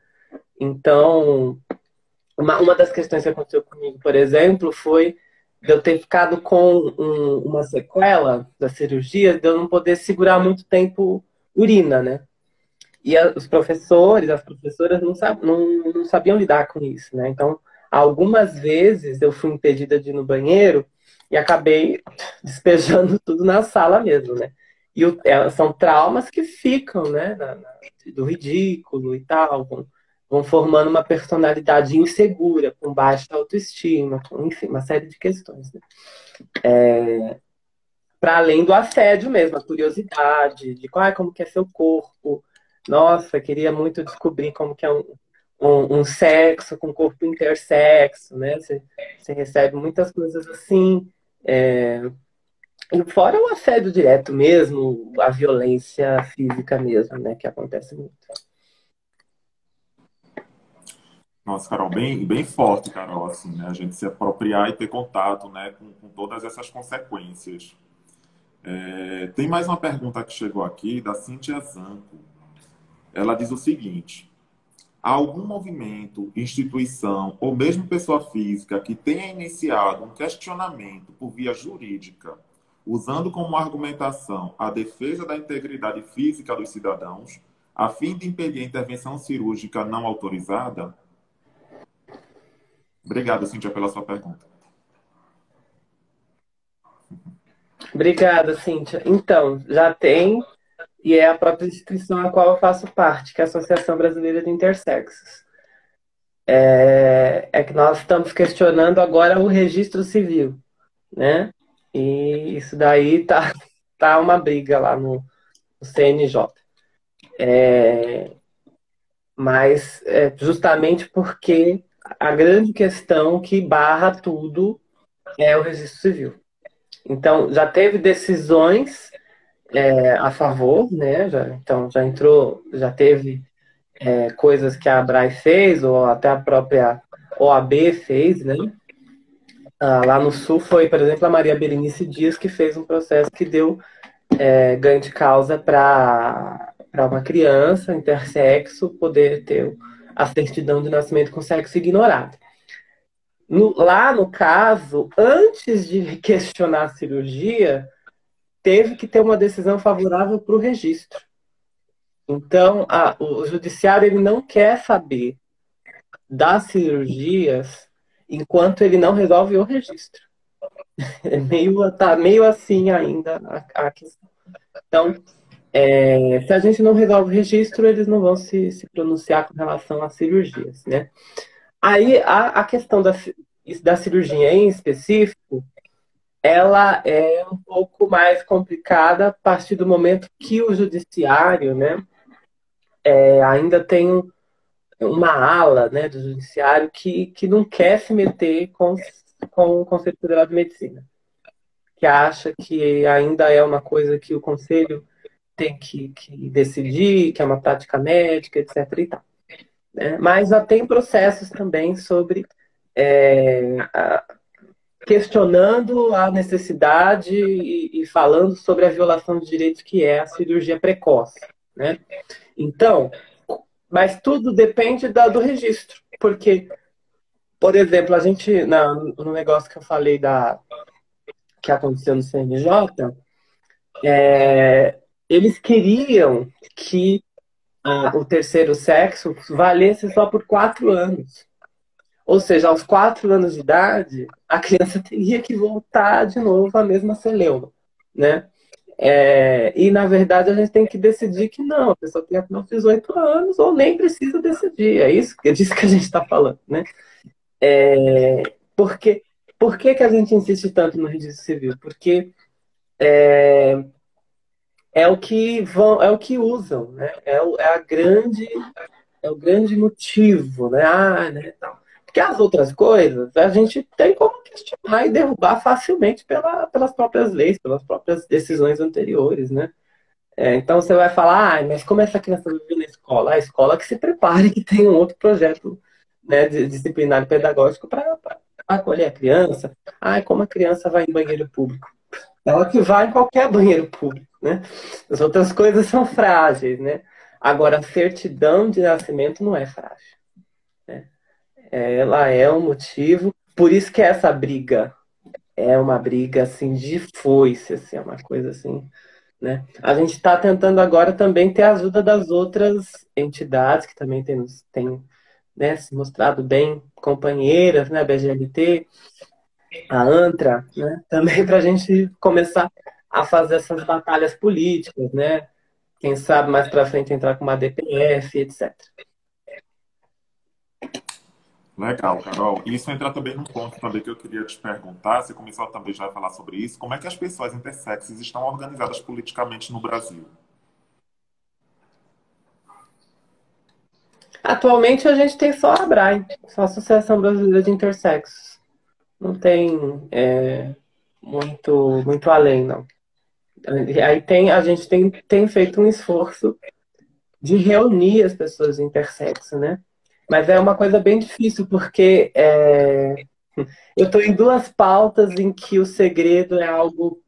Então, uma das questões que aconteceu comigo, por exemplo, foi de eu ter ficado com uma sequela da cirurgia, de eu não poder segurar muito tempo urina, né? E os professores, as professoras não sabiam lidar com isso, né? Então, algumas vezes eu fui impedida de ir no banheiro e acabei despejando tudo na sala mesmo, né? E são traumas que ficam, né? Do ridículo e tal, vão formando uma personalidade insegura, com baixa autoestima, enfim, uma série de questões, né? Para além do assédio mesmo, a curiosidade de como que é seu corpo. Nossa, queria muito descobrir como que é um sexo com corpo intersexo, né? Você recebe muitas coisas assim. E fora o assédio direto mesmo, a violência física mesmo, né? Que acontece muito. Nossa, Carol, bem forte, Carol, assim, né? A gente se apropriar e ter contato, né, com todas essas consequências. Tem mais uma pergunta que chegou aqui, da Cíntia Zanco. Ela diz o seguinte: há algum movimento, instituição ou mesmo pessoa física que tenha iniciado um questionamento por via jurídica, usando como argumentação a defesa da integridade física dos cidadãos, a fim de impedir a intervenção cirúrgica não autorizada? Obrigado, Cíntia, pela sua pergunta. Obrigada, Cíntia. Então, já tem, e é a própria instituição a qual eu faço parte, que é a Associação Brasileira de Intersexos. É que nós estamos questionando agora o registro civil, né? E isso daí tá uma briga lá no CNJ. Mas justamente porque a grande questão que barra tudo é o registro civil. Então, já teve decisões a favor, né? Então, já entrou, já teve coisas que a ABRAE fez, ou até a própria OAB fez, né? Lá no Sul foi, por exemplo, a Maria Berenice Dias que fez um processo que deu ganho de causa para uma criança intersexo poder ter a certidão de nascimento com sexo ignorado. Lá no caso, antes de questionar a cirurgia, teve que ter uma decisão favorável para o registro. Então, o judiciário ele não quer saber das cirurgias enquanto ele não resolve o registro. Tá meio assim ainda a questão. Então, se a gente não resolve o registro, eles não vão se pronunciar com relação às cirurgias, né? Aí, a questão da cirurgia em específico, ela é um pouco mais complicada a partir do momento que o judiciário, né, ainda tem uma ala, né, do judiciário que não quer se meter com o Conselho Federal de Medicina, que acha que ainda é uma coisa que o Conselho tem que decidir, que é uma prática médica, etc. e tal, né? Mas já tem processos também sobre questionando a necessidade e falando sobre a violação de direitos que é a cirurgia precoce, né? Então, mas tudo depende do registro, porque, por exemplo, a gente, no negócio que eu falei que aconteceu no CNJ, eles queriam que o terceiro sexo valesse só por 4 anos. Ou seja, aos 4 anos de idade, a criança teria que voltar de novo à mesma celeuma, né? E, na verdade, a gente tem que decidir que não, a pessoa tem até os 18 anos ou nem precisa decidir. É disso que a gente está falando, né? Porque, por que a gente insiste tanto no registro civil? Porque é o que usam, né? É o grande motivo, né? Né? Porque as outras coisas a gente tem como questionar e derrubar facilmente pelas próprias leis, pelas próprias decisões anteriores, né? Então você vai falar, mas como essa criança vive na escola? A escola que se prepare, que tem um outro projeto, né, de disciplinar pedagógico para acolher a criança. Como a criança vai em banheiro público? Ela que vai em qualquer banheiro público, né? As outras coisas são frágeis, né? Agora, a certidão de nascimento não é frágil. Ela é um motivo, por isso que essa briga é uma briga assim de foice, assim, é uma coisa assim, né? A gente está tentando agora também ter a ajuda das outras entidades que também tem, né, se mostrado bem companheiras, né? A BGLT, a ANTRA, né? Também para a gente começar a fazer essas batalhas políticas, né? Quem sabe mais para frente entrar com uma DPF, etc. Legal, Carol. Isso entra também num ponto também que eu queria te perguntar. Você começou também já a falar sobre isso. Como é que as pessoas intersexes estão organizadas politicamente no Brasil? Atualmente a gente tem só a ABRAE, só a Associação Brasileira de Intersexos. Não tem muito além, não. Aí a gente tem feito um esforço de reunir as pessoas intersexo, né? Mas é uma coisa bem difícil, porque eu estou em duas pautas em que o segredo é algo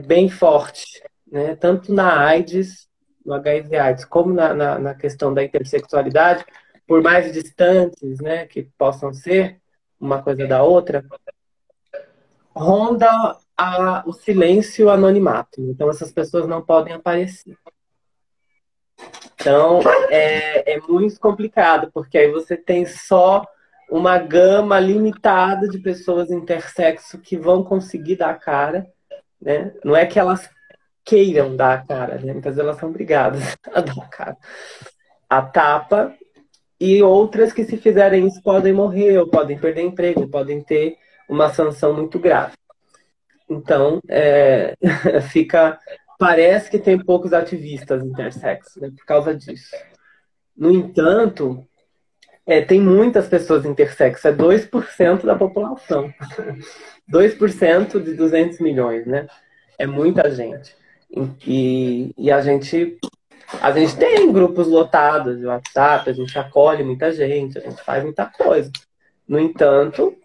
bem forte, né? Tanto na AIDS, no HIV/AIDS, como na questão da intersexualidade, por mais distantes, né, que possam ser uma coisa da outra, ronda o silêncio e o anonimato. Então, essas pessoas não podem aparecer. Então, é muito complicado, porque aí você tem só uma gama limitada de pessoas intersexo que vão conseguir dar a cara, né? Não é que elas queiram dar a cara, né? Muitas vezes elas são obrigadas a dar a cara. A tapa, e outras que, se fizerem isso, podem morrer, ou podem perder emprego, podem ter uma sanção muito grave. Então, fica. Parece que tem poucos ativistas intersexo, né, por causa disso. No entanto, tem muitas pessoas intersexo, é 2% da população. 2% de 200 milhões, né? É muita gente. E a gente tem grupos lotados de WhatsApp, a gente acolhe muita gente, a gente faz muita coisa. No entanto,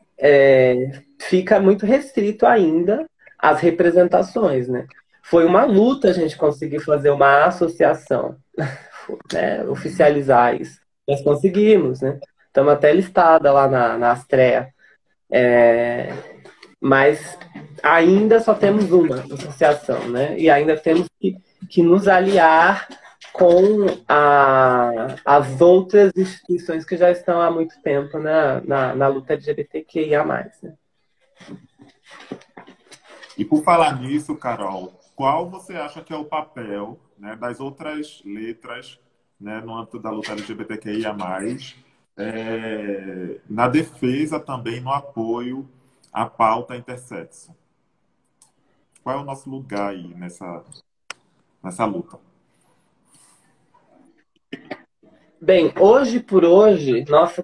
fica muito restrito ainda às representações, né? Foi uma luta a gente conseguir fazer uma associação, né? Oficializar isso. Nós conseguimos, né? Estamos até listada lá na Astrea. Mas ainda só temos uma associação, né? E ainda temos que nos aliar com as outras instituições que já estão há muito tempo na luta LGBTQIA+. Né? E por falar nisso, Carol, qual você acha que é o papel, né, das outras letras, né, no âmbito da luta LGBTQIA+, na defesa também, no apoio à pauta intersexo? Qual é o nosso lugar aí nessa luta? Bem, hoje por hoje, nossa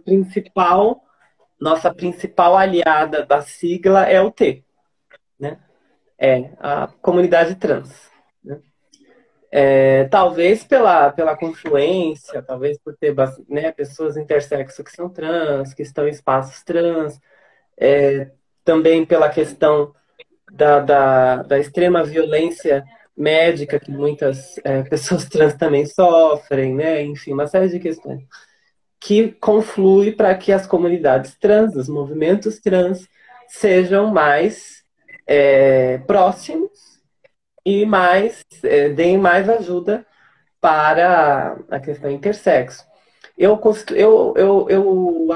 principal aliada da sigla é o T, né? É a comunidade trans. Né? Talvez pela confluência, talvez por ter né, pessoas intersexo que são trans, que estão em espaços trans, também pela questão da extrema violência médica que muitas pessoas trans também sofrem, né? Enfim, uma série de questões que conflui para que as comunidades trans, os movimentos trans, sejam mais próximos e deem mais ajuda para a questão intersexo. Eu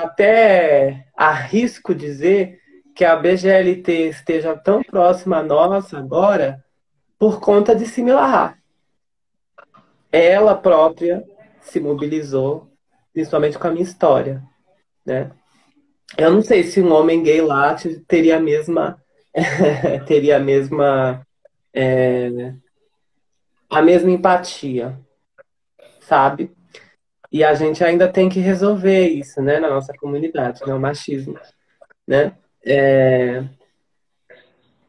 até arrisco dizer que a BGLT esteja tão próxima a nós agora por conta de Similar. Ela própria se mobilizou, principalmente com a minha história, né? Eu não sei se um homem gay lá teria a mesma teria a mesma empatia, sabe? E a gente ainda tem que resolver isso, né, na nossa comunidade, né, o machismo, né?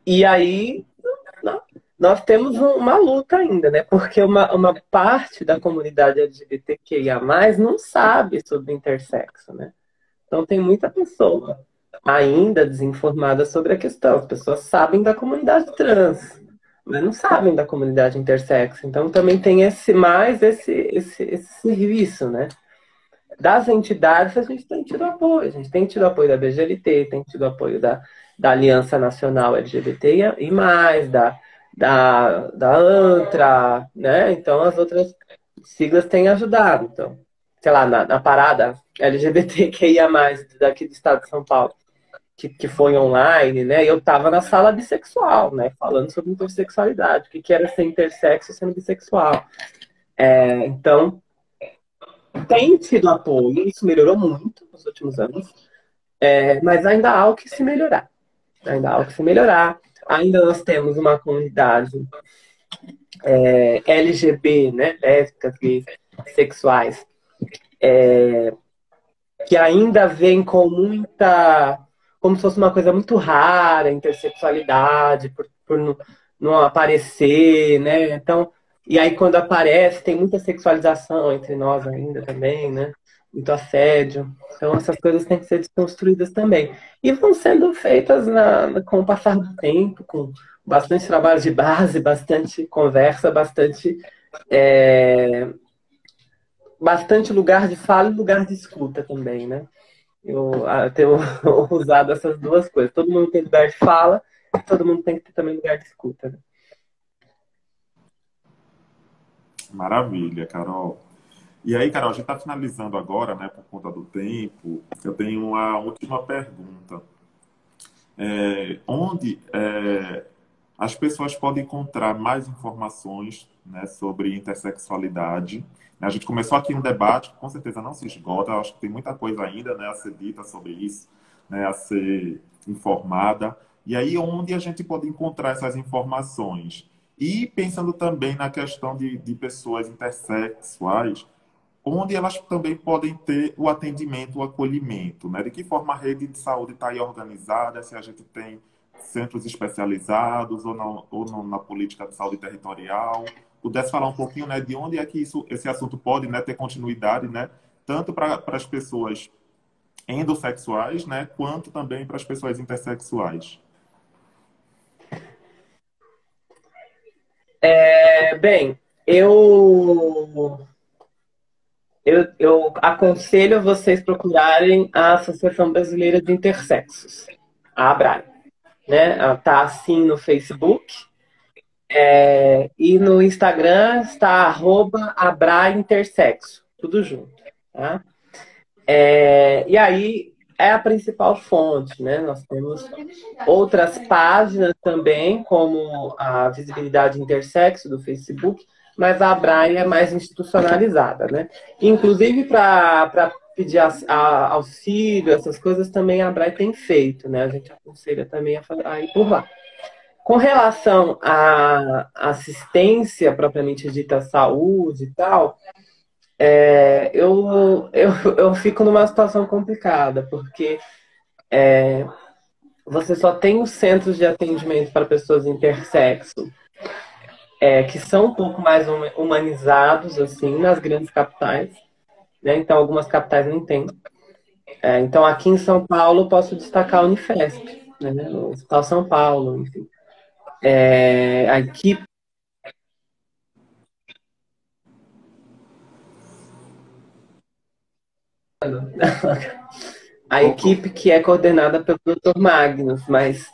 E aí nós temos uma luta ainda, né? Porque uma parte da comunidade LGBTQIA+, não sabe sobre intersexo, né? Então tem muita pessoa ainda desinformada sobre a questão. As pessoas sabem da comunidade trans, mas não sabem da comunidade intersexo. Então também tem esse serviço, né? Das entidades a gente tem tido apoio. A gente tem tido apoio da BGLT, tem tido apoio da Aliança Nacional LGBT e mais, da ANTRA, né? Então as outras siglas têm ajudado. Então, sei lá, na parada LGBTQIA+, daqui do estado de São Paulo, que foi online, né? Eu estava na sala bissexual, né? Falando sobre intersexualidade, o que era ser intersexo sendo bissexual. Então, tem tido apoio, isso melhorou muito nos últimos anos, mas ainda há o que se melhorar. Ainda há o que se melhorar. Ainda nós temos uma comunidade LGB, né? Lésbicas, gays, sexuais, que ainda vem com como se fosse uma coisa muito rara, intersexualidade, por não aparecer, né? Então, e aí quando aparece, tem muita sexualização entre nós ainda também, né? Muito assédio. Então essas coisas têm que ser desconstruídas também. E vão sendo feitas com o passar do tempo, com bastante trabalho de base, bastante conversa, bastante lugar de fala e lugar de escuta também, né? Eu tenho usado essas duas coisas. Todo mundo tem lugar de fala, todo mundo tem que ter também lugar de escuta. Né? Maravilha, Carol. E aí, Carol, a gente está finalizando agora, né, por conta do tempo. Eu tenho uma última pergunta. Onde as pessoas podem encontrar mais informações, né, sobre intersexualidade? A gente começou aqui um debate que com certeza não se esgota. Eu acho que tem muita coisa ainda, né, a ser dita sobre isso, né, a ser informada. E aí, onde a gente pode encontrar essas informações? E pensando também na questão de pessoas intersexuais, onde elas também podem ter o atendimento, o acolhimento, né? De que forma a rede de saúde está aí organizada, se a gente tem centros especializados ou não na política de saúde territorial. Pudesse falar um pouquinho, né, de onde é que esse assunto pode, né, ter continuidade, né? Tanto para as pessoas endossexuais, né, quanto também para as pessoas intersexuais. Bem, eu aconselho vocês procurarem a Associação Brasileira de Intersexos, a ABRAI. Né? Ela está assim no Facebook e no Instagram está @abraintersexo, tudo junto. Tá? E aí é a principal fonte, né? Nós temos outras páginas também, como a Visibilidade Intersexo do Facebook, mas a ABRAE é mais institucionalizada, né? Inclusive para pedir auxílio, essas coisas também a ABRAE tem feito, né? A gente aconselha também a ir por lá. Com relação à assistência propriamente dita à saúde e tal, eu fico numa situação complicada, porque você só tem os centros de atendimento para pessoas intersexo, que são um pouco mais humanizados, assim, nas grandes capitais, né? Então, algumas capitais nem têm. Então, aqui em São Paulo, eu posso destacar a Unifesp, né? O Hospital São Paulo, enfim. A equipe a Voltou. equipe que é coordenada pelo Dr. Magnus, mas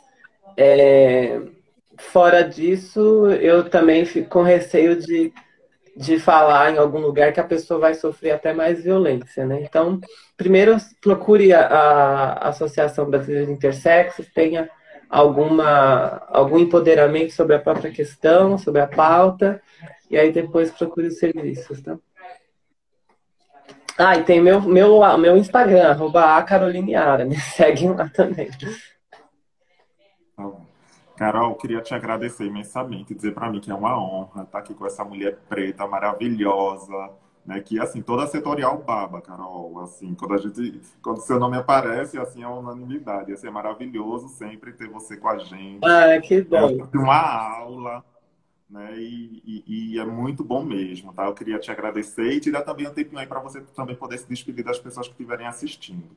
fora disso, eu também fico com receio de falar em algum lugar que a pessoa vai sofrer até mais violência, né? Então, primeiro procure a Associação Brasileira de Intersexos, tenha algum empoderamento sobre a própria questão, sobre a pauta, e aí depois procure os serviços, tá? Ah, e tem meu Instagram, @acarolineara, me segue lá também. Tá bom. Carol, queria te agradecer imensamente, dizer para mim que é uma honra estar aqui com essa mulher preta maravilhosa, né? Que assim toda a setorial baba, Carol, assim quando seu nome aparece, assim é uma unanimidade, assim é maravilhoso sempre ter você com a gente, Ah, que é bom. uma aula, né? E é muito bom mesmo, tá? Eu queria te agradecer e te dar também um tempinho aí para você também poder se despedir das pessoas que estiverem assistindo.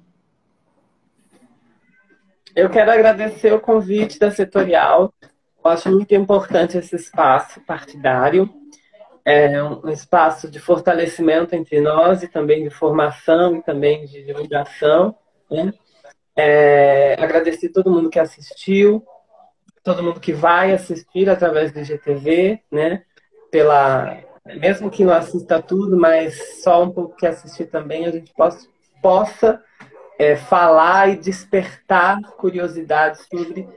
Eu quero agradecer o convite da Setorial. Eu acho muito importante esse espaço partidário. É um espaço de fortalecimento entre nós e também de formação e também de divulgação, né? Agradecer todo mundo que assistiu, todo mundo que vai assistir através do IGTV, né? Mesmo que não assista tudo, mas só um pouco que assistir também, a gente possa falar e despertar curiosidade sobre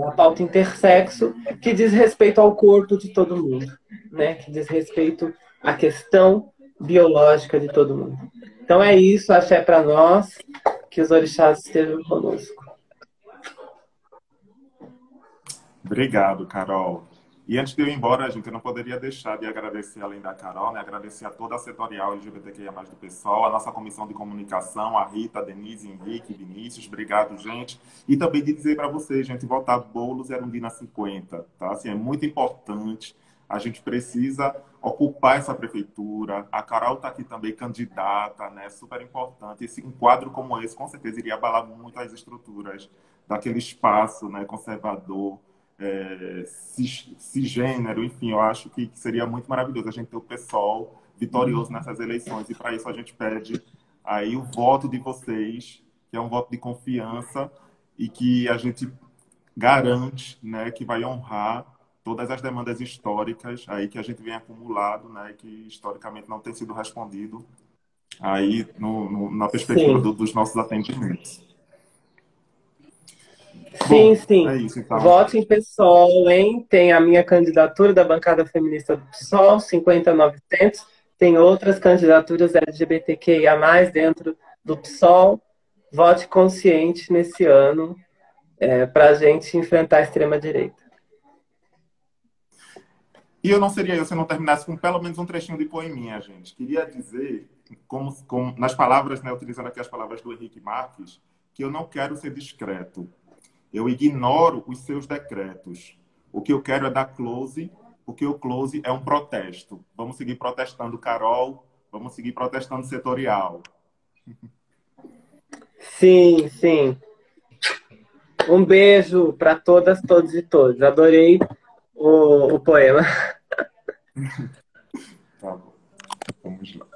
a pauta intersexo, que diz respeito ao corpo de todo mundo, né? Que diz respeito à questão biológica de todo mundo. Então é isso, axé para nós, que os orixás estejam conosco. Obrigado, Carol. E antes de eu ir embora, gente, eu não poderia deixar de agradecer, além da Carol, né, agradecer a toda a setorial LGBTQIA+, do PSOL, a nossa comissão de comunicação, a Rita, a Denise, Henrique, Vinícius, obrigado, gente. E também de dizer para vocês, gente, votar Boulos Erundina 50, tá? Assim, é muito importante, a gente precisa ocupar essa prefeitura, a Carol está aqui também candidata, né, super importante. Esse quadro como esse, com certeza, iria abalar muito as estruturas daquele espaço, né, conservador, cisgênero, enfim, eu acho que seria muito maravilhoso a gente ter o PSOL vitorioso nessas eleições, e para isso a gente pede aí o voto de vocês, que é um voto de confiança e que a gente garante, né, que vai honrar todas as demandas históricas aí que a gente vem acumulado, né, que historicamente não tem sido respondido aí na perspectiva Sim, dos nossos atendimentos. sim, Bom, sim. é isso então. Vote em PSOL, hein? Tem a minha candidatura da bancada feminista do PSOL, 50.900. Tem outras candidaturas LGBTQIA+, dentro do PSOL. Vote consciente nesse ano para a gente enfrentar a extrema-direita. E eu não seria eu se eu não terminasse com pelo menos um trechinho de poeminha, gente. Queria dizer, nas palavras, né, utilizando aqui as palavras do Henrique Marques, que eu não quero ser discreto. Eu ignoro os seus decretos. O que eu quero é dar close, porque o close é um protesto. Vamos seguir protestando, Carol. Vamos seguir protestando setorial. Sim, sim. Um beijo para todas, todos e todos. Adorei o poema. Tá bom. Vamos lá.